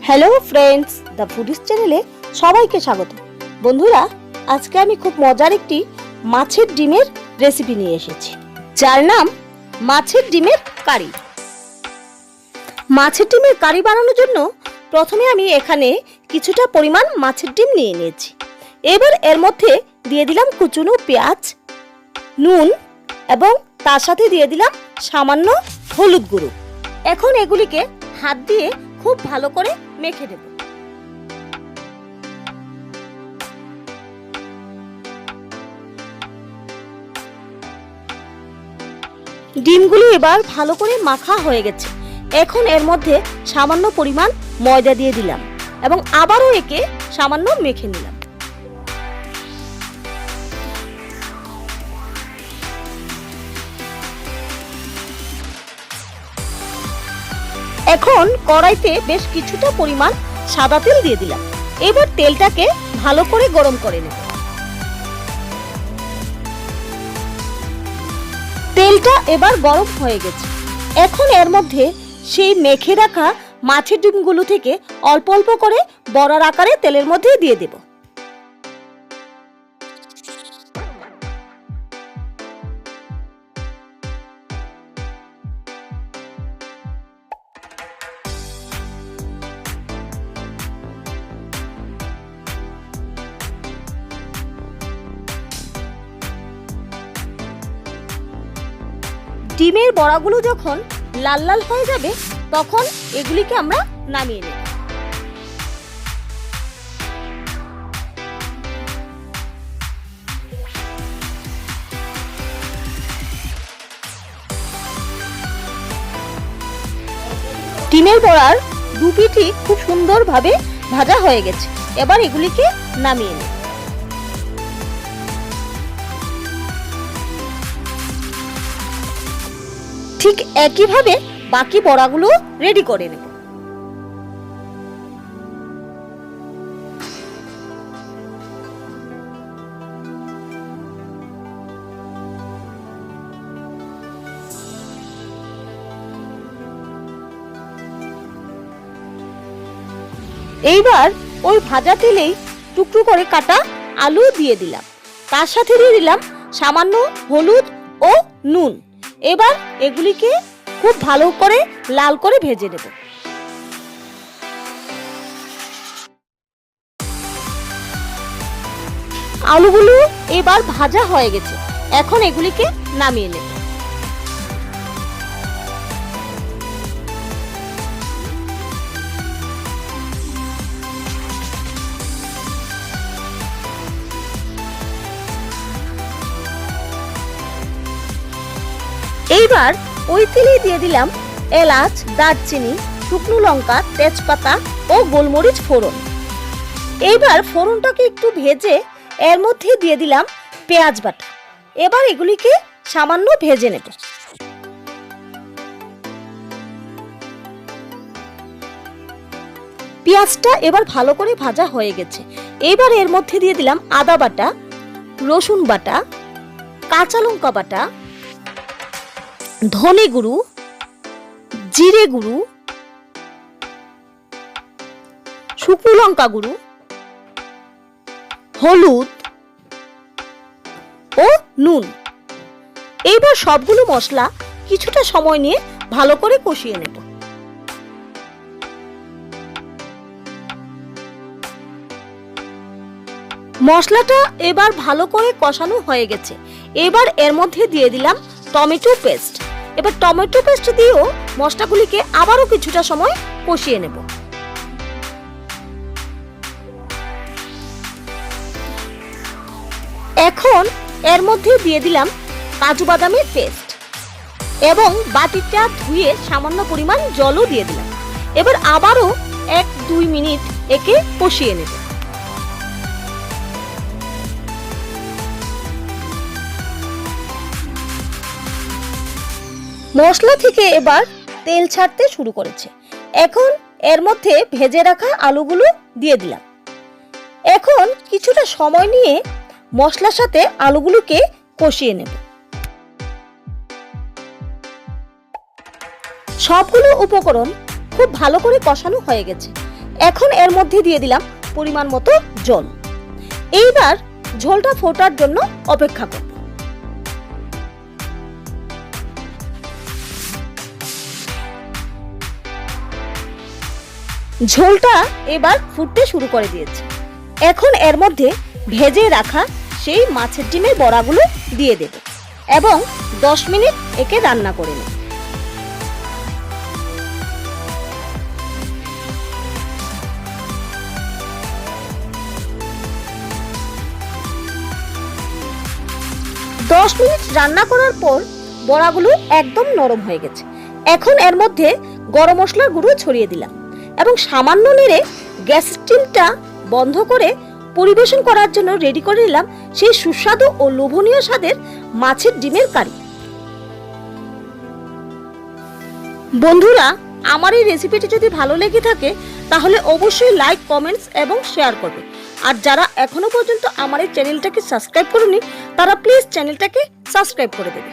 Hello friends, the foodies চ্যানেলে সবাইকে স্বাগত। বন্ধুরা, আজকে আমি খুব মজার একটি মাছের ডিমের রেসিপি নিয়ে এসেছি, যার নাম মাছের ডিমের কারি। মাছের ডিমের কারি বানানোর জন্য প্রথমে আমি এখানে কিছুটা পরিমাণ মাছের ডিম নিয়ে নিয়েছি। এবার এর মধ্যে দিয়ে দিলাম কুচনো পেঁয়াজ, নুন এবং তার সাথে দিয়ে দিলাম সামান্য হলুদ গুঁড়ো। এখন এগুলিকে হাত দিয়ে খুব ভালো করে মেখে দেব। ডিমগুলি এবার ভালো করে মাখা হয়ে গেছে। এখন এর মধ্যে সামান্য পরিমাণ ময়দা দিয়ে দিলাম এবং আবারও একে সামান্য মেখে নিলাম। এখন কড়াইতে বেশ কিছুটা পরিমাণ সাদা তেল দিয়ে দিলাম। এবার তেলটাকে ভালো করে গরম করে নেব। তেলটা এবার গরম হয়ে গেছে। এখন এর মধ্যে সেই মেখে রাখা মাছের ডিমগুলো থেকে অল্প অল্প করে বড়ার আকারে তেলের মধ্যে দিয়ে দেব। ডিমের বড়াগুলো যখন লাল লাল হয়ে যাবে তখন এগুলিকে আমরা নামিয়ে নেব। ডিমের বড়ার দু পিঠই খুব সুন্দরভাবে ভাজা হয়ে গেছে। এবার এগুলিকে নামিয়ে নেব। ঠিক একইভাবে বাকি বড়াগুলো রেডি করে নেব। এইবার ওই ভাজা তেলেই টুকরো করে কাটা আলু দিয়ে দিলাম। তার সাথে দিয়ে দিলাম সামান্য হলুদ ও নুন। এবার এগুলিকে খুব ভালো করে লাল করে ভেজে নেব। আলুগুলো এবার ভাজা হয়ে গেছে। এখন এগুলিকে নামিয়ে নেব। এইবার ওই তেলেই দিয়ে দিলাম এলাচ, দারচিনি, শুকনো লঙ্কা, তেজপাতা ও গোলমরিচ ফোড়ন। এইবার ফোড়নটাকে একটু ভেজে এর মধ্যে দিয়ে দিলাম পেঁয়াজ বাটা। এবার এগুলিকে সামান্য ভেজে নেব। পেঁয়াজটা এবার ভালো করে ভাজা হয়ে গেছে। এবার এর মধ্যে দিয়ে দিলাম আদা বাটা, রসুন বাটা, কাঁচা লঙ্কা বাটা, ধনে গুঁড়ো, জিরে গুঁড়ো, শুকনো লঙ্কা গুঁড়ো, হলুদ ও নুন। এইবার সবগুলো মশলা কিছুটা সময় নিয়ে ভালো করে কষিয়ে নেব। মশলাটা এবার ভালো করে কষানো হয়ে গেছে। এবার এর মধ্যে দিয়ে দিলাম টমেটো পেস্ট। এবার টমেটো পেস্ট দিয়েও মশলাগুলিকে আবারও কিছুটা সময় কষিয়ে নেব। এখন এর মধ্যে দিয়ে দিলাম কাজু বাদামের পেস্ট এবং বাটিটা ধুয়ে সামান্য পরিমাণ জলও দিয়ে দিলাম। এবার আবারও 1-2 মিনিট একে কষিয়ে নেব। মশলা থেকে এবার তেল ছাড়তে শুরু করেছে। এখন এর মধ্যে ভেজে রাখা আলুগুলো দিয়ে দিলাম। এখন কিছুটা সময় নিয়ে মশলার সাথে আলুগুলোকে কষিয়ে নেব। সবগুলো উপকরণ খুব ভালো করে কষানো হয়ে গেছে। এখন এর মধ্যে দিয়ে দিলাম পরিমাণ মতো জল। এইবার ঝোলটা ফোটার জন্য অপেক্ষা করব। ঝোলটা এবার ফুটতে শুরু করে দিয়েছে। এখন এর মধ্যে ভেজে রাখা সেই মাছের ডিমের বড়াগুলো দিয়ে দেব এবং 10 মিনিট একে রান্না করে নেব। মিনিট রান্না করার পর বড়াগুলো একদম নরম হয়ে গেছে। এখন এর মধ্যে গরম মশলার গুঁড়ো ছড়িয়ে দিলাম এবং সামান্য নেড়ে গ্যাস স্টিমটা বন্ধ করে পরিবেশন করার জন্য রেডি করে নিলাম সেই সুস্বাদু ও লোভনীয় স্বাদের মাছের ডিমের কারি। বন্ধুরা, আমার এই রেসিপিটি যদি ভালো লেগে থাকে তাহলে অবশ্যই লাইক, কমেন্টস এবং শেয়ার করবে। আর যারা এখনো পর্যন্ত আমার এই চ্যানেলটাকে সাবস্ক্রাইব করেনি তারা প্লিজ চ্যানেলটাকে সাবস্ক্রাইব করে দেবে।